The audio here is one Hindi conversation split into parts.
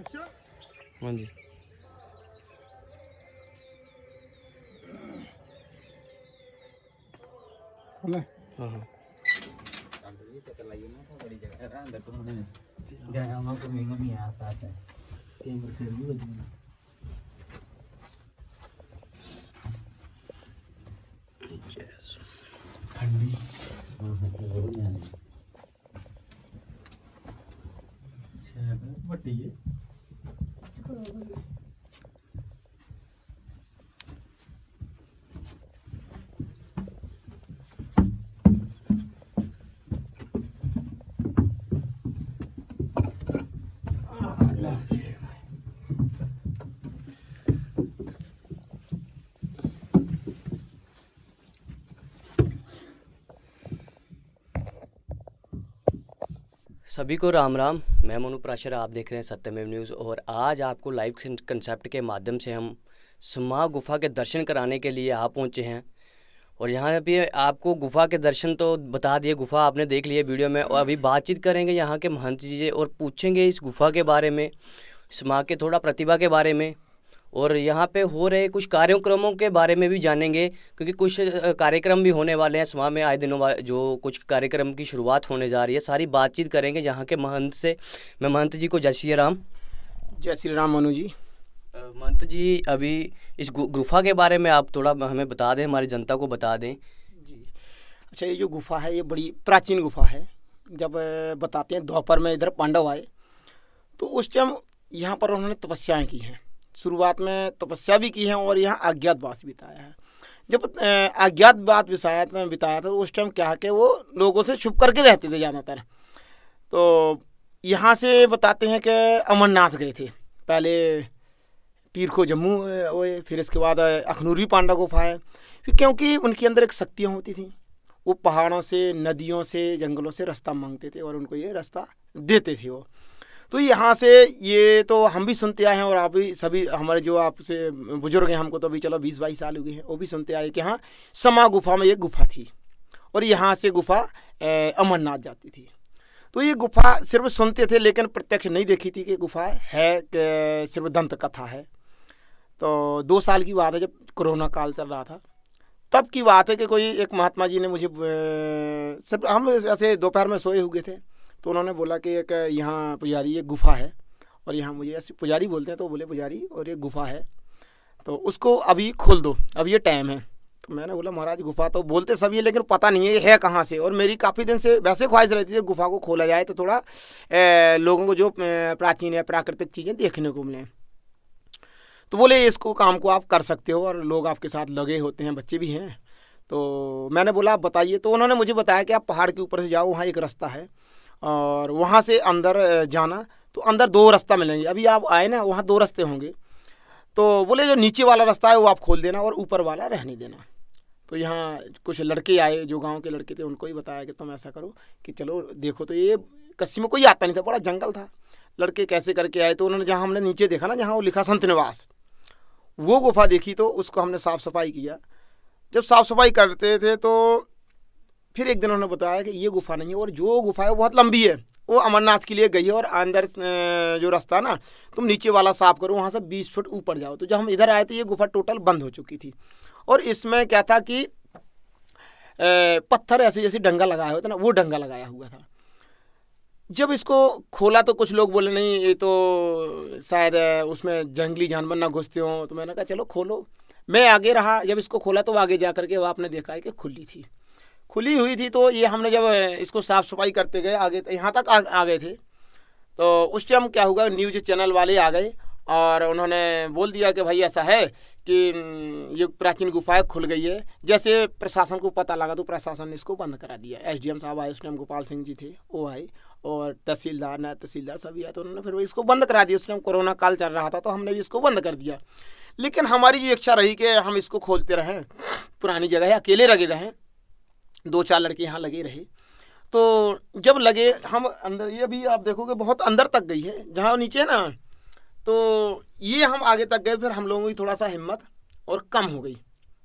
हाँ जी। हाँ हाँ ठंडी ਵੱਡੀ ਹੈ सभी को राम राम। मैं मनु प्राशर, आप देख रहे हैं सत्यमेव न्यूज़। और आज आपको लाइव कंसेप्ट के माध्यम से हम स्मा गुफा के दर्शन कराने के लिए आ पहुंचे हैं। और यहाँ पे आपको गुफा के दर्शन तो बता दिए, गुफा आपने देख लिया वीडियो में। और अभी बातचीत करेंगे यहाँ के महंत जी से और पूछेंगे इस गुफा के बारे में, स्मा के थोड़ा प्रतिभा के बारे में, और यहाँ पे हो रहे कुछ कार्यक्रमों के बारे में भी जानेंगे, क्योंकि कुछ कार्यक्रम भी होने वाले हैं स्मा में आए दिनों जो कुछ कार्यक्रम की शुरुआत होने जा रही है। सारी बातचीत करेंगे यहाँ के महंत से। मैं महंत जी को जय श्री राम। जय श्री राम मनु जी। महंत जी, अभी इस गुफा के बारे में आप थोड़ा हमें बता दें, हमारी जनता को बता दें जी। अच्छा, ये जो गुफा है ये बड़ी प्राचीन गुफा है। जब बताते हैं द्वापर में इधर पांडव आए तो उस टाइम यहाँ पर उन्होंने तपस्याएं की हैं। शुरुआत में तपस्या भी की है और यहाँ अज्ञातवास बिताया है। जब अज्ञातवास बिताया था तो उस टाइम क्या है कि वो लोगों से छुप करके रहते थे ज़्यादातर। तो यहाँ से बताते हैं कि अमरनाथ गए थे पहले, पीर को जम्मू हुए, फिर इसके बाद अखनूर भी पांडव गुफा है। फिर क्योंकि उनके अंदर एक शक्तियाँ होती थी, वो पहाड़ों से, नदियों से, जंगलों से रास्ता मांगते थे और उनको ये रास्ता देते थे वो। तो यहाँ से ये तो हम भी सुनते आए हैं और आप भी सभी हमारे जो आपसे बुजुर्ग हैं, हमको तो अभी चलो 20-22 साल हो गए हैं, वो भी सुनते आए कि हाँ स्मा गुफा में ये गुफा थी और यहाँ से गुफा अमरनाथ जाती थी। तो ये गुफा सिर्फ सुनते थे लेकिन प्रत्यक्ष नहीं देखी थी कि गुफा है, कि सिर्फ दंत कथा है। तो 2 साल की बात है, जब कोरोना काल चल रहा था तब की बात है कि कोई एक महात्मा जी ने मुझे सिर्फ, हम ऐसे दोपहर में सोए हुए थे तो उन्होंने बोला कि एक यहाँ पुजारी ये गुफा है, और यहाँ मुझे ऐसे पुजारी बोलते हैं तो बोले पुजारी और ये गुफा है तो उसको अभी खोल दो, अब ये टाइम है। तो मैंने बोला महाराज गुफा तो बोलते सभी है लेकिन पता नहीं है कहाँ से। और मेरी काफ़ी दिन से वैसे ख्वाहिश रहती थी गुफा को खोला जाए तो थोड़ा लोगों को जो प्राचीन या प्राकृतिक चीज़ें देखने को मिलें। तो बोले इसको काम को आप कर सकते हो और लोग आपके साथ लगे होते हैं, बच्चे भी हैं। तो मैंने बोला आप बताइए। तो उन्होंने मुझे बताया कि आप पहाड़ के ऊपर से जाओ, वहाँ एक रास्ता है और वहाँ से अंदर जाना तो अंदर 2 रास्ता मिलेंगे। अभी आप आए ना, वहाँ 2 रास्ते होंगे। तो बोले जो नीचे वाला रास्ता है वो आप खोल देना और ऊपर वाला रहने देना। तो यहाँ कुछ लड़के आए जो गांव के लड़के थे, उनको ही बताया कि तुम ऐसा करो कि चलो देखो। तो ये कस्सी में कोई आता नहीं था, बड़ा जंगल था। लड़के कैसे करके आए तो उन्होंने जहाँ हमने नीचे देखा ना, जहाँ वो लिखा संत निवास, वो गुफा देखी तो उसको हमने साफ़ सफाई किया। जब साफ़ सफाई करते थे तो फिर एक दिन उन्होंने बताया कि ये गुफा नहीं है और जो गुफा है वो बहुत लंबी है, वो अमरनाथ के लिए गई है। और अंदर जो रास्ता ना तुम नीचे वाला साफ़ करो, वहाँ से 20 फुट ऊपर जाओ। तो जब हम इधर आए तो ये गुफा टोटल बंद हो चुकी थी और इसमें क्या था कि पत्थर ऐसे जैसे डंगा लगाया होता ना, वो डंगा लगाया हुआ था। जब इसको खोला तो कुछ लोग बोले नहीं ये तो शायद उसमें जंगली जानवर ना घुसते हों। तो मैंने कहा चलो खोलो। मैं आगे रहा, जब इसको खोला तो आगे जा करके वह आपने देखा है कि खुली हुई थी। तो ये हमने जब इसको साफ़ सफाई करते गए आगे यहाँ तक आ गए थे तो उस टाइम क्या हुआ, न्यूज़ चैनल वाले आ गए और उन्होंने बोल दिया कि भाई ऐसा है कि ये प्राचीन गुफाएं खुल गई है। जैसे प्रशासन को पता लगा तो प्रशासन ने इसको बंद करा दिया। एसडीएम साहब आए, उस टाइम गोपाल सिंह जी थे, वो आए, और तहसीलदार, नायब तहसीलदार सभी आए। तो उन्होंने फिर इसको बंद करा दिया। उस टाइम कोरोना काल चल रहा था तो हमने भी इसको बंद कर दिया। लेकिन हमारी जो इच्छा रही कि हम इसको खोलते रहें, पुरानी जगह है, अकेले लगे रहें, 2-4 लड़के यहाँ लगे रहे। तो जब लगे हम अंदर, ये भी आप देखोगे बहुत अंदर तक गई है, जहाँ नीचे ना, तो ये हम आगे तक गए। फिर हम लोगों की थोड़ा सा हिम्मत और कम हो गई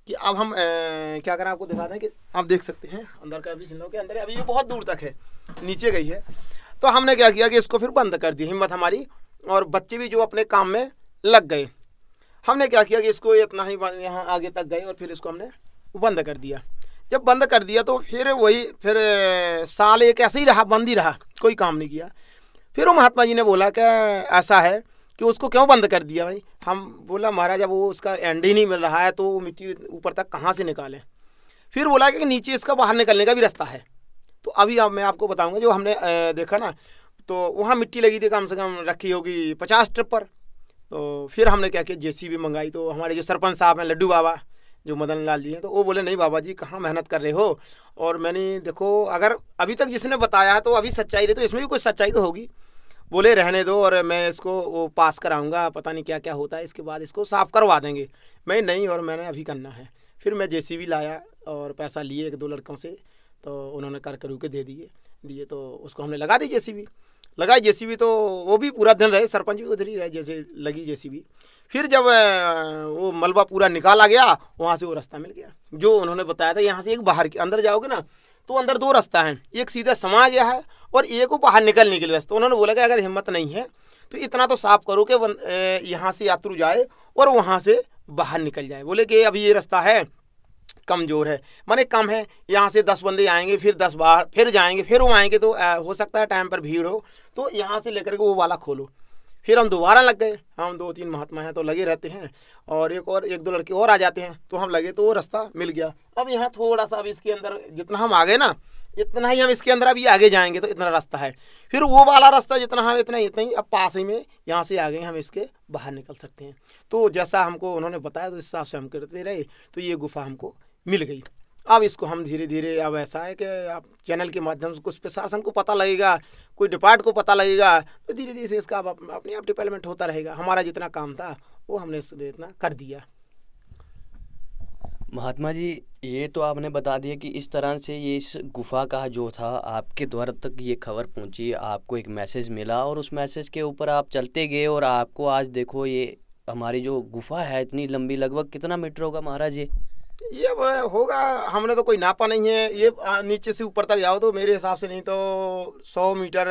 कि अब हम क्या करें। आपको दिखा दें कि आप देख सकते हैं अंदर का भी सिंधों के अंदर है, अभी ये बहुत दूर तक है, नीचे गई है। तो हमने क्या किया कि इसको फिर बंद कर दिया। हिम्मत हमारी और बच्चे भी जो अपने काम में लग गए। हमने क्या किया कि इसको इतना ही यहाँ आगे तक गए और फिर इसको हमने बंद कर दिया। जब बंद कर दिया तो फिर साल एक ऐसे ही रहा, बंद ही रहा, कोई काम नहीं किया। फिर वो महात्मा जी ने बोला कि ऐसा है कि उसको क्यों बंद कर दिया भाई। हम बोला महाराज अब वो उसका एंड ही नहीं मिल रहा है तो वो मिट्टी ऊपर तक कहाँ से निकालें। फिर बोला कि नीचे इसका बाहर निकलने का भी रास्ता है। तो अभी अब मैं आपको बताऊंगा, जो हमने देखा ना तो वहाँ मिट्टी लगी थी, कम से कम रखी होगी 50 ट्रिप पर। तो फिर हमने क्या किया, JCB मंगाई। तो हमारे जो सरपंच साहब हैं लड्डू बाबा, जो मदन लाल जी हैं, तो वो बोले नहीं बाबा जी कहाँ मेहनत कर रहे हो, और मैंने देखो अगर अभी तक जिसने बताया है तो अभी सच्चाई रही तो इसमें भी कुछ सच्चाई तो होगी। बोले रहने दो और मैं इसको वो पास कराऊंगा, पता नहीं क्या क्या होता है, इसके बाद इसको साफ़ करवा देंगे। मैं नहीं, और मैंने अभी करना है। फिर मैं JCB लाया और पैसा लिए 1-2 लड़कों से, तो उन्होंने कर के दे दिए तो उसको हमने लगा दी JCB। लगाई JCB तो वो भी पूरा दिन रहे, सरपंच भी उधर ही रहे जैसे लगी JCB। फिर जब वो मलबा पूरा निकाला गया, वहाँ से वो रास्ता मिल गया जो उन्होंने बताया था। यहाँ से एक बाहर के अंदर जाओगे ना तो अंदर 2 रास्ता हैं, एक सीधा समा गया है और एक वो बाहर निकलने के लिए रास्ता। उन्होंने बोला कि अगर हिम्मत नहीं है तो इतना तो साफ करो कि यहाँ से यात्रु जाए और वहाँ से बाहर निकल जाए। बोले कि अभी ये रास्ता है कमज़ोर है, माने कम है, यहाँ से 10 बंदे आएंगे, फिर 10 बाहर, फिर जाएंगे, फिर वो आएंगे, तो हो सकता है टाइम पर भीड़ हो, तो यहाँ से लेकर के वो वाला खोलो। फिर हम दोबारा लग गए। हम 2-3 महात्मा हैं तो लगे रहते हैं, और 1-2 लड़के और आ जाते हैं, तो हम लगे तो वो रास्ता मिल गया। अब यहाँ थोड़ा सा, अब इसके अंदर जितना हम आ गए ना, इतना ही हम इसके अंदर अभी आगे जाएंगे तो इतना रास्ता है। फिर वो वाला रास्ता जितना हम इतना ही अब पास ही में यहाँ से आ गए, हम इसके बाहर निकल सकते हैं। तो जैसा हमको उन्होंने बताया तो इस हिसाब से हम करते रहे, तो ये गुफा हमको मिल गई। अब इसको हम धीरे धीरे, अब ऐसा है कि आप चैनल के माध्यम से कुछ प्रशासन को पता लगेगा, कोई डिपार्ट को पता लगेगा, तो धीरे धीरे से इसका अपने आप डेवलपमेंट होता रहेगा। हमारा जितना काम था वो हमने इतना कर दिया। महात्मा जी, ये तो आपने बता दिया कि इस तरह से ये इस गुफा का जो था आपके द्वारा तक ये खबर पहुंची, आपको एक मैसेज मिला और उस मैसेज के ऊपर आप चलते गए, और आपको आज देखो ये हमारी जो गुफा है इतनी लंबी, लगभग कितना मीटर होगा महाराज ये होगा, हमने तो कोई नापा नहीं है। ये नीचे से ऊपर तक जाओ तो मेरे हिसाब से नहीं तो 100 मीटर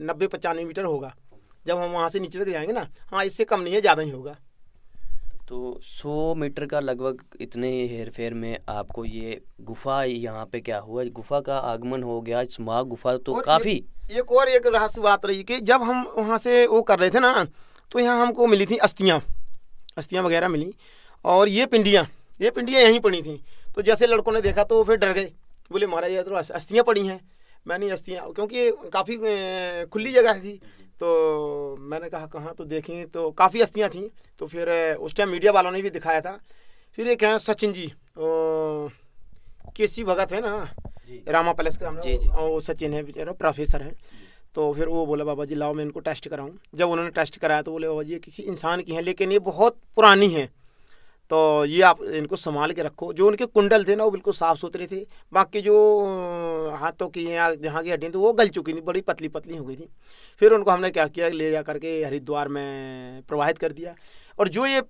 90-95 मीटर होगा जब हम वहाँ से नीचे तक जाएंगे ना। हाँ, इससे कम नहीं है, ज़्यादा ही होगा। तो 100 मीटर का लगभग इतने हेर फेर में आपको ये गुफा यहाँ पे क्या हुआ, गुफा का आगमन हो गया। स्माग गुफा तो काफ़ी एक और एक रहस्य बात रही कि जब हम वहाँ से वो कर रहे थे ना, तो यहाँ हमको मिली थी अस्थियाँ वगैरह मिली, और ये पिंडियाँ यहीं पड़ी थी। तो जैसे लड़कों ने देखा तो फिर डर गए, बोले महाराज ये तो अस्थियाँ पड़ी हैं। मैंने अस्थियाँ, क्योंकि काफ़ी खुली जगह थी, तो मैंने कहा कहाँ, तो देखी तो काफ़ी अस्थियाँ थीं। तो फिर उस टाइम मीडिया वालों ने भी दिखाया था। फिर एक हैं सचिन जी, केसी भगत है ना, रामा पैलेस का, और वो सचिन है बेचारा, प्रोफेसर है। तो फिर वो बोला बाबा जी लाओ मैं इनको टेस्ट कराऊं। जब उन्होंने टेस्ट कराया तो बोले बाबा जी ये किसी इंसान की हैं, लेकिन ये बहुत पुरानी है, तो ये आप इनको संभाल के रखो। जो उनके कुंडल थे ना वो बिल्कुल साफ़ सुथरे थे, बाकी जो हाथों की या जहाँ की हड्डियाँ थी वो गल चुकी थी, बड़ी पतली पतली हो गई थी। फिर उनको हमने क्या किया, ले जा करके हरिद्वार में प्रवाहित कर दिया। और जो ये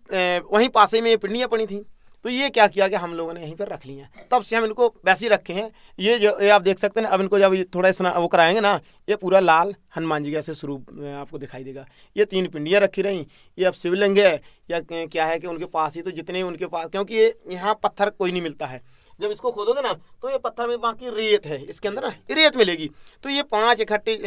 वहीं पास में ये पिंडियाँ पड़ी थी, तो ये क्या किया कि हम लोगों ने यहीं पर रख लिया। तब से हम इनको वैसे ही रखे हैं। ये आप देख सकते हैं। अब इनको जब थोड़ा वो कराएंगे ना, ये पूरा लाल हनुमान जी का ऐसे स्वरूप आपको दिखाई देगा। ये 3 पिंडियाँ रखी रहीं, ये अब शिवलिंग है या क्या है कि उनके पास ही, तो जितने उनके पास, क्योंकि ये यहाँ पत्थर कोई नहीं मिलता है। जब इसको खोदोगे ना तो ये पत्थर में बाकी रेत है, इसके अंदर ना रेत मिलेगी। तो ये 5 इकट्ठे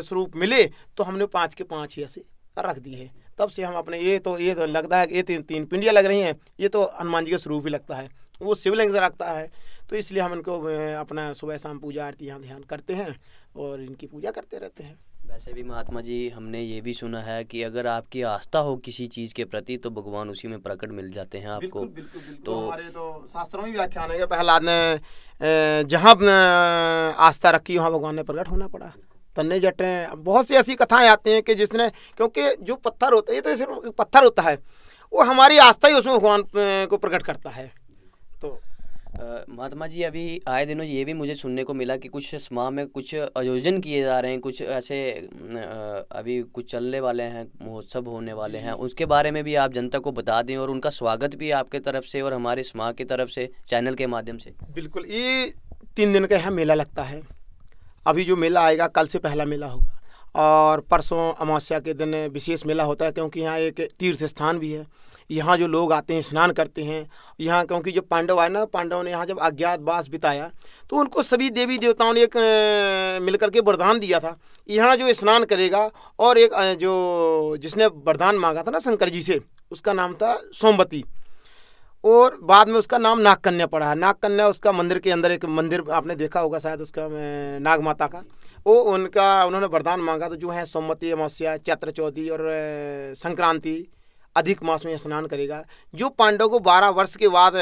स्वरूप मिले, तो हमने 5 के 5 ही ऐसे रख दिए है। तब से हम अपने ये तो लगता है कि ये 3 पिंडियाँ लग रही हैं, ये तो हनुमान जी का स्वरूप ही लगता है, वो शिवलिंग से रखता है। तो इसलिए हम इनको अपना सुबह शाम पूजा आरती यहाँ ध्यान करते हैं और इनकी पूजा करते रहते हैं। वैसे भी महात्मा जी, हमने ये भी सुना है कि अगर आपकी आस्था हो किसी चीज़ के प्रति तो भगवान उसी में प्रकट मिल जाते हैं आपको। बिल्कुल, बिल्कुल, बिल्कुल। तो हमारे तो शास्त्रों में व्याख्यान है कि प्रहलाद ने जहाँ आस्था रखी वहाँ भगवान ने प्रकट होना पड़ा। तन्ने जटें, बहुत सी ऐसी कथाएं आती हैं कि जिसने, क्योंकि जो पत्थर होता है ये तो सिर्फ पत्थर होता है, वो हमारी आस्था ही उसमें भगवान को प्रकट करता है। तो महात्मा जी, अभी आए दिनों ये भी मुझे सुनने को मिला कि कुछ समाज में कुछ आयोजन किए जा रहे हैं, कुछ ऐसे अभी कुछ चलने वाले हैं, महोत्सव होने वाले हैं, उसके बारे में भी आप जनता को बता दें, और उनका स्वागत भी आपके तरफ से और हमारे समाज की तरफ से चैनल के माध्यम से। बिल्कुल, ये 3 दिन का यहाँ मेला लगता है। अभी जो मेला आएगा, कल से पहला मेला होगा, और परसों अमावस्या के दिन विशेष मेला होता है, क्योंकि यहाँ एक तीर्थ स्थान भी है। यहाँ जो लोग आते हैं स्नान करते हैं। यहाँ क्योंकि जो पांडव आए ना, पांडवों ने यहाँ जब अज्ञातवास बिताया तो उनको सभी देवी देवताओं ने एक मिलकर के वरदान दिया था, यहाँ जो स्नान करेगा। और एक जो जिसने वरदान मांगा था ना शंकर जी से, उसका नाम था सोमवती, और बाद में उसका नाम नागकन्या पड़ा है। नागकन्या उसका मंदिर के अंदर एक मंदिर आपने देखा होगा शायद, उसका नाग माता का, वो उनका उन्होंने वरदान मांगा। तो जो है सोमवती अमावस्या, चैत्र चौथी और संक्रांति अधिक मास में स्नान करेगा। जो पांडव को 12 वर्ष के बाद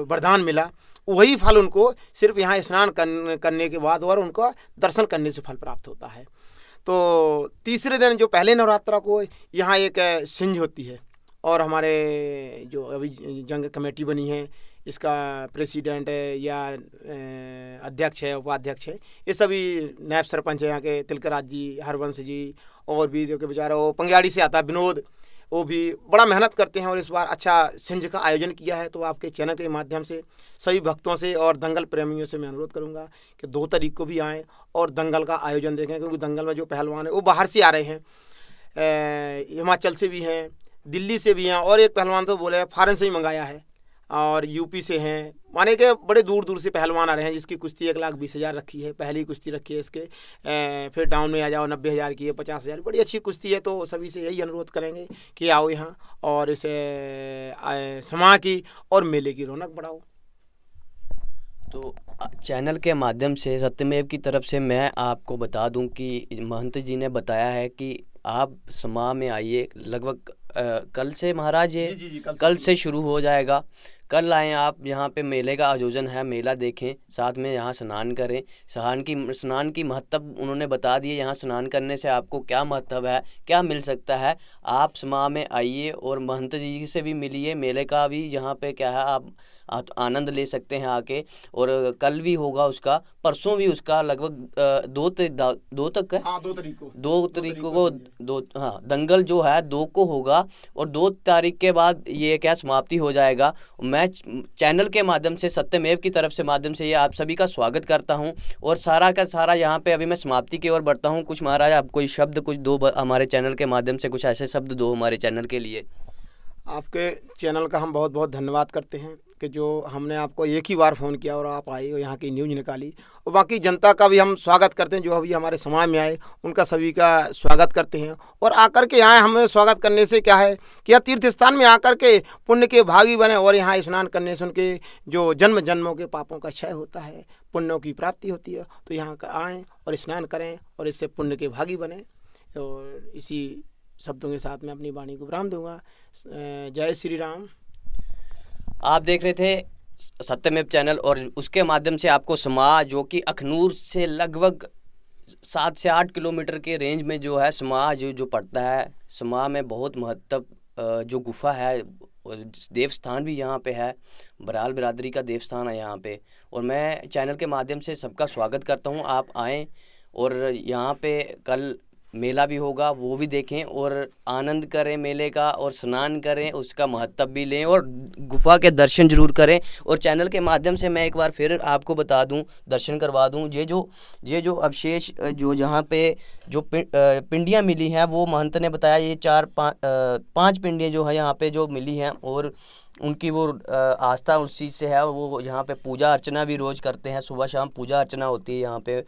वरदान मिला, वही फल उनको सिर्फ यहाँ स्नान करने के बाद और उनको दर्शन करने से फल प्राप्त होता है। तो तीसरे दिन जो पहले नवरात्रा को यहाँ एक सिंज होती है, और हमारे जो अभी जंग कमेटी बनी है, इसका प्रेसिडेंट है या अध्यक्ष है, उपाध्यक्ष है, ये सभी नायब सरपंच है यहाँ के, तिलकराज जी, हरवंश जी, और भी जो कि बेचारा वो पंग्याड़ी से आता है विनोद, वो भी बड़ा मेहनत करते हैं। और इस बार अच्छा सिंज का आयोजन किया है। तो आपके चैनल के माध्यम से सभी भक्तों से और दंगल प्रेमियों से मैं अनुरोध करूंगा कि 2 तारीख को भी आएँ और दंगल का आयोजन देखें, क्योंकि दंगल में जो पहलवान है वो बाहर से आ रहे हैं, हिमाचल से भी हैं, दिल्ली से भी हैं, और एक पहलवान तो बोले फॉरेन से ही मंगाया है, और यूपी से हैं, माने के बड़े दूर दूर से पहलवान आ रहे हैं। जिसकी कुश्ती 1,20,000 रखी है, पहली कुश्ती रखी है इसके। फिर डाउन में आ जाओ 90,000 की है, 50,000, बड़ी अच्छी कुश्ती है। तो सभी से यही अनुरोध करेंगे कि आओ यहाँ और इसे समा की और मेले की रौनक बढ़ाओ। तो चैनल के माध्यम से सत्यमेव की तरफ से मैं आपको बता दूं कि महंत जी ने बताया है कि आप समा में आइए। लगभग कल से महाराज ये जी, कल से शुरू हो जाएगा। कल आएँ आप, यहाँ पे मेले का आयोजन है, मेला देखें, साथ में यहाँ स्नान करें। स्नान की महत्व उन्होंने बता दिए, यहाँ स्नान करने से आपको क्या महत्व है, क्या मिल सकता है। आप समा में आइए और महंत जी से भी मिलिए। मेले का भी यहाँ पे क्या है, आप आनंद ले सकते हैं आके। और कल भी होगा उसका, परसों भी उसका, लगभग 2 तक है। हाँ, 2 तारीख को 2 तारीख को हाँ, दंगल जो है 2 को होगा, और 2 तारीख के बाद ये क्या समाप्ति हो जाएगा। मैं चैनल के माध्यम से, सत्यमेव की तरफ से माध्यम से, ये आप सभी का स्वागत करता हूं। और सारा का सारा यहाँ पे अभी मैं समाप्ति की ओर बढ़ता हूं। कुछ महाराज आप कोई शब्द कुछ दो हमारे चैनल के माध्यम से, कुछ ऐसे शब्द दो हमारे चैनल के लिए। आपके चैनल का हम बहुत बहुत धन्यवाद करते हैं कि जो हमने आपको एक ही बार फ़ोन किया और आप आए और यहाँ की न्यूज़ निकाली। और बाकी जनता का भी हम स्वागत करते हैं, जो अभी हमारे समाज में आए उनका सभी का स्वागत करते हैं। और आकर के यहाँ हमें स्वागत करने से क्या है कि यह तीर्थ स्थान में आकर के पुण्य के भागी बने, और यहाँ स्नान करने से उनके जो जन्म जन्मों के पापों का क्षय होता है, पुण्यों की प्राप्ति होती है। तो यहाँ आएँ और स्नान करें और इससे पुण्य के भागी बने। और इसी शब्दों के साथ मैं अपनी वाणी को विराम दूंगा। जय श्री राम। आप देख रहे थे सत्यमेव चैनल, और उसके माध्यम से आपको समा, जो कि अखनूर से लगभग 7 से 8 किलोमीटर के रेंज में जो है समा जो पड़ता है। समा में बहुत महत्व जो गुफा है, देवस्थान भी यहाँ पे है, बराल बिरादरी का देवस्थान है यहाँ पे। और मैं चैनल के माध्यम से सबका स्वागत करता हूँ। आप आएँ और यहाँ पे कल मेला भी होगा, वो भी देखें और आनंद करें मेले का, और स्नान करें, उसका महत्व भी लें, और गुफा के दर्शन जरूर करें। और चैनल के माध्यम से मैं एक बार फिर आपको बता दूं, दर्शन करवा दूं, ये जो अवशेष जो जहाँ पे जो पिंडियाँ मिली हैं, वो महंत ने बताया ये 4-5 पिंडियाँ जो है यहाँ पे जो मिली हैं, और उनकी वो आस्था उस चीज़ से है। वो यहाँ पे पूजा अर्चना भी रोज़ करते हैं, सुबह शाम पूजा अर्चना होती है यहाँ पे।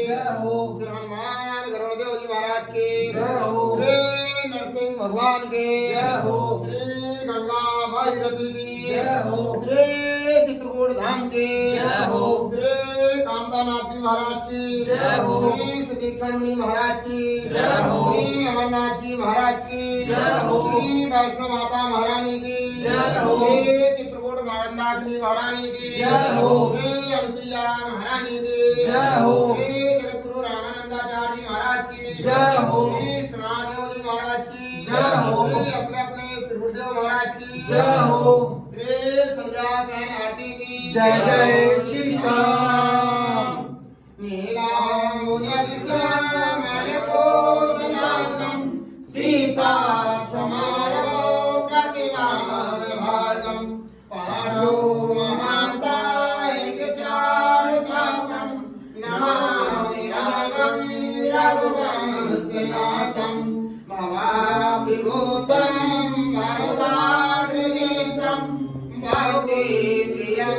श्री हनुमान गरुड़देव जी महाराज की श्री नरसिंह भगवान की श्री गंगा भागीरथी की श्री चित्रकूट धाम की श्री कामदानाथ जी महाराज की श्री सुदीक्षण मुनि महाराज की श्री अमरनाथ जी महाराज की श्री वैष्णो माता महारानी की श्री चित्रकूट महारानी महारानी की श्री अनुसुईया महारानी की श्री जगतगुरु रामानंदाचार्य महाराज की श्री समादेव जी महाराज की श्री अपने अपने श्री गुरुदेव महाराज की श्री संध्या सहन आरती की जय जय सीताराम। नीलाम उदयश्यामलको नीलाकं सीता समारो प्रतिमाम भागं पाणौ महासायिक चारुचापं नमामि रामं रघुवंशनाथं भवाभिभूतं भरताग्रजेन्द्रं भक्तिप्रियं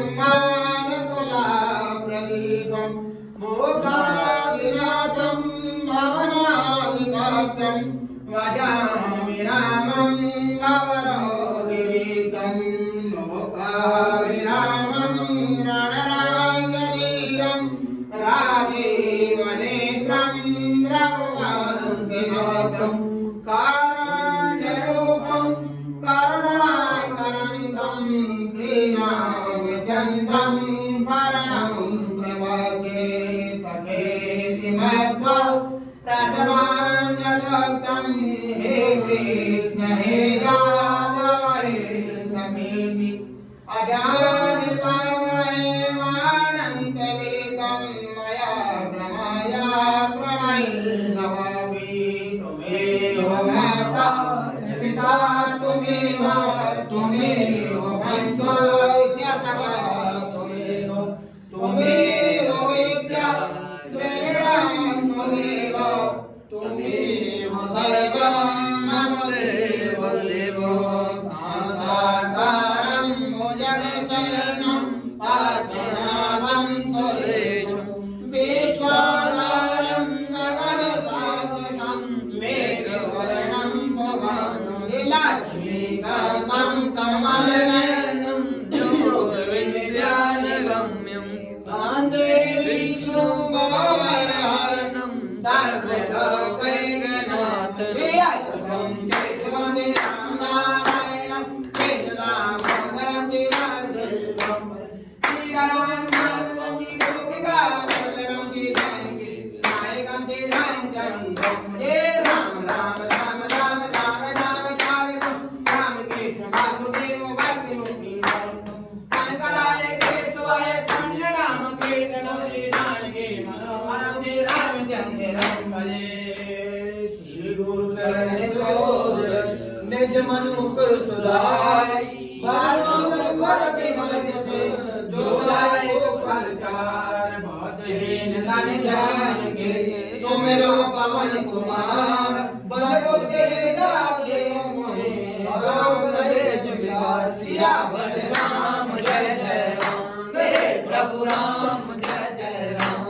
मानकुलाप्रदीपं भूतादिनाथं भवनाधिपत्यं भजामि रामं भवरोगिरीतं लोकाभिरामं रणराजवीरं राजीवनेत्रं रघुवंशनाथं कारुण्यरूपं करुणाकरन्दं श्रीरामचन्द्रं शरणं प्रपद्ये सखेति मत्वा प्रथमाञ्जलक्तं हे कृष्ण हे यादव हे सखेति अजानतामहेमानन्तवेदं मया भ्रमया प्रणयिनवामि त्वमेव माता पिता त्वमेव बन्धुश्च सखा त्वमेव विद्या द्रविणं त्वमेव सर्वं मम देव शान्ताकारं भुजगशयनं पद्मनाभं सुरेशं विश्वाधारं गगनसदृशं मेघवर्णं शुभांशुं लक्ष्मीकान्तं कमलनयनं योगविद्यानगम्यं कान्ते विष्णुभवहरणं सर्वलोकैकनाथं प्रियतमं केशवं रामनारायणं केशवामोदरं चिरञ्जीवं श्रीराम नामं गोपिका वल्लभं जानकी नायकं श्रीरामचन्द्रं हे राम राम राम राम राम राम चारितं रामकृष्ण वासुदेव भक्तिमुक्ति शंकराय केशवाय पुण्यनाम कीर्तनं श्रीजानकी मनोहरं श्रीरामचन्द्रं भजे श्री गुरु चरण सरोज निज मन मुकुर सुधाय बारवां वर विमल जस जो गाय गोपाल चार बहुत हीन तन जान के सुमिरो पवन कुमार बजो तेरा देव मोहे भगवान नरेश बिहार सिया बल राम जय जय राम मेरे प्रभु राम जय जय राम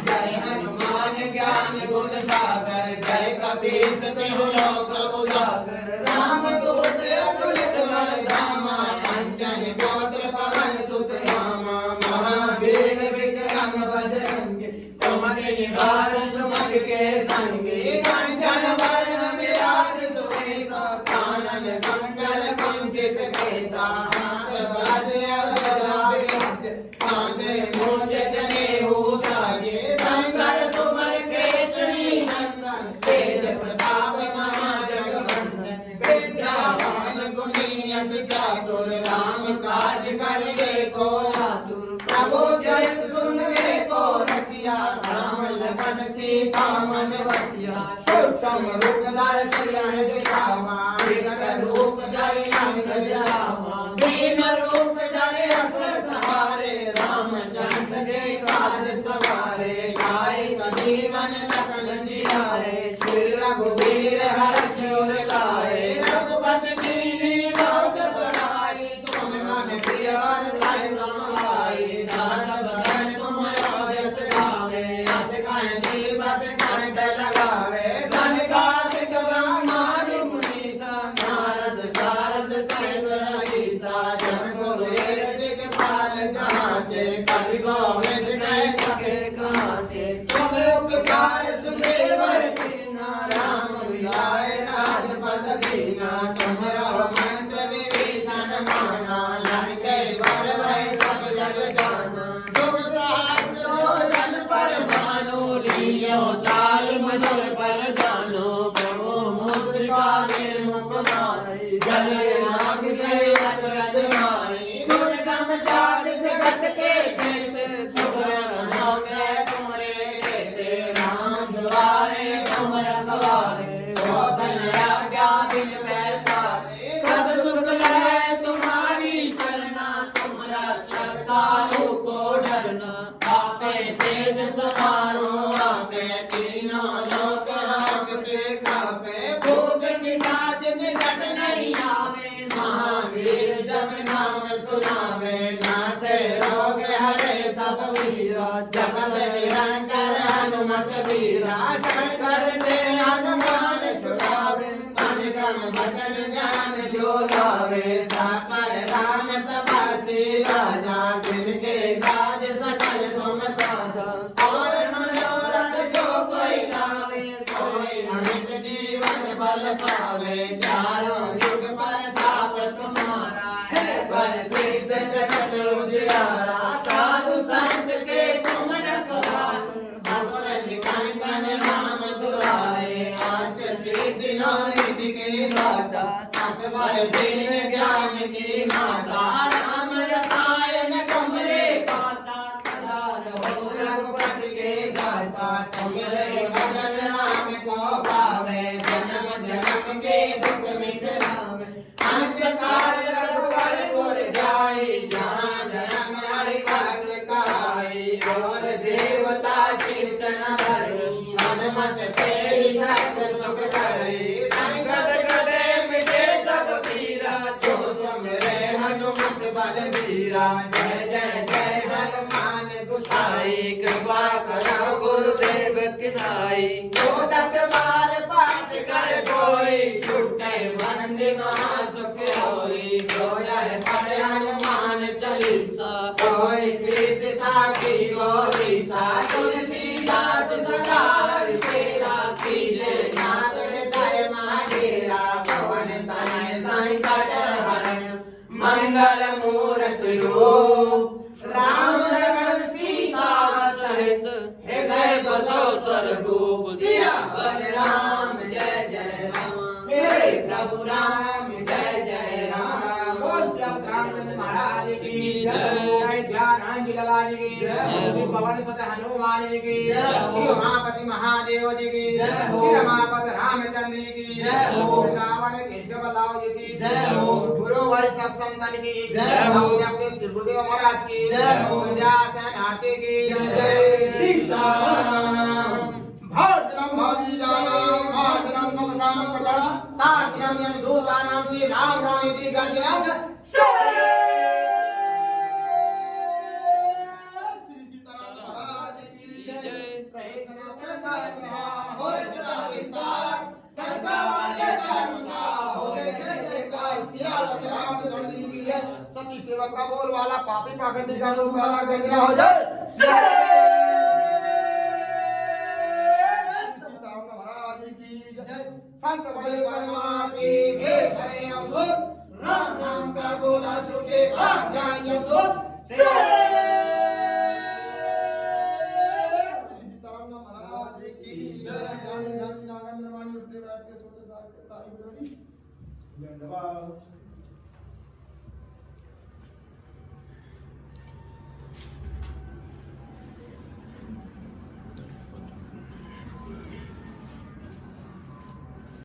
जय हनुमान ज्ञान गुण सागर जय कबीर तिहु लोक उजागर राम दूत अतुलित बल धामा अंजन पुत्र पवन सुत रामा महावीर विक्रम बजरंगी तुम्हारे निवार सुमन के संगी कंचन वर्ण विराज सुवेशा कानन कुंडल कुंचित केसा हाथ बाजे अवला विराज कांधे मूंज जनेऊ साजे शंकर सुमन केसरी नंदन तेज प्रताप महाजगवंदन विद्यावान गुणी अति चातुर राम काज करवे को आतुर प्रभु चरित सुनवे को रसिया राम लखन सीता मन वसिया सूक्ष्म रूप धर सियहि दिखावा विकट रूप धरि लंक जरावा दीन रूप धरि असुर सहारे रामचंद्र के काज सवारे लाए सजीवन लखन जियारे श्री रघुवीर हर्ष उर लाए रघुपति कीन्ही बहुत बड़ाई तुम मन प्रिय वर लाए समाई सार बदन तुम यश गावे यश गा ऐसी बात कंठ लगावे धन कार्तिक ब्रह्मादि मुनीसा नारद शारद सहित अहिसा जन गुरु दिक्पाल कहाते कवि गोविंद कह सके कहाते तुम उपकार सुदेवर कीना राम मिलाए राजपद दीना तुम रहो मंत विभीषण माना लंके वर वै सब जग जाना जुग सहस्रो जन पर मानो लीलो ताल मधुर पर जानो प्रभु मुद्रिका निर्मुख माई जल नाग गए अतरज माई दुर्गम चार जगत के खेत सुभ्रम नाग्रह तुमरे कहते राम द्वारे तुम रखवारे गोतन आज्ञा बिन पैसारे सब सुख लहै तुम्हारी शरणा तुम रक्षक काहू को डरना आपे तेज समारो आपे तीनों लोक आपके खापे भूत पिशाच निकट नहीं आवे महावीर जब नाम सुनावे नासे रोग हरे सब वीरा जपत निरंतर हनुमत वीरा शंकर दे हनुमान छुड़ावे मन क्रम बचन ज्ञान जो लावे सापर राम तपस्वी राजा जिनके काज सकल तुम साधा और मनोरथ जो कोई लावे सोई अमित जीवन बल पावे चारों युग परताप तुम्हारा है प्रसिद्ध जगत उजियारा साधु संत के तुम रखवारे असुर निकंदन राम दुलारे अष्ट सिद्धि नौ निधि के दाता असवर दीन ज्ञान की माता राम रसायन तुमरे पासा सदा रहो रघुपति के दासा तुमरे भजन राम को पावे जन्म जन्म के दुख मिटावे अंत काल रघुवर पुर जाई जहाँ जन्म हरि भक्त कहाई और देवता कीर्तन करई हनुमत से सर्व सुख करई संकट कटे मिटे सब पीरा जो सुमिरे हनुमत बल वीरा जय जय जय हनुमान गोसाई कृपा करो गुरुदेव किनाई जो सत बार पाठ कर कोई छूटे बंदी महासुख होई जो यह पढ़े हनुमान चालीसा कोई सिद्ध साखी गोरी सा तुलसीदास सदा तेरा कीजे नाथ हृदय माहेरा पवन तनय संकट हरण मंगल मूरत रूप राम लखन सीता सहित हृदय बसो सर्वभूप सियावर राम जय जय राम मेरे प्रभु राम जय जय राम बोल श्री रामचंद्र महाराज की जय ध्यान लाल की जय पवन सुत हनुमान जी की जय श्री उमापति महादेव जी की जय श्री रमापति रामचंद्र जी की जय वृंदावन कृष्ण बलराम जी की जय गुरु भाई सब संतन की जय अपने अपने श्री गुरुदेव महाराज की जय संध्यासन आरती की जय सीताराम भारतम भावीजानाम भारतम समसाम प्रदान तार्तिनाम यम दूतानाम श्री राम राम इति गर्जनाम श्री सीताराम महाराज की जय कहे सनातन धर्म का होय सदा विस्तार कर्तव्य धर्म का होय जय जयकार सियावत रामचंद्र जी की जय सती सेवक का बोल वाला पापी पाखंडी का मुंह वाला गर्जना हो जाए संत बड़े परमात्मा भेद करें अवधूत राम नाम का गोला छूटे भाग जाए जब दूत सीताराम महाराज की जय जानी जानी नागेंद्र मानी उठते बैठते सोते धन्यवाद।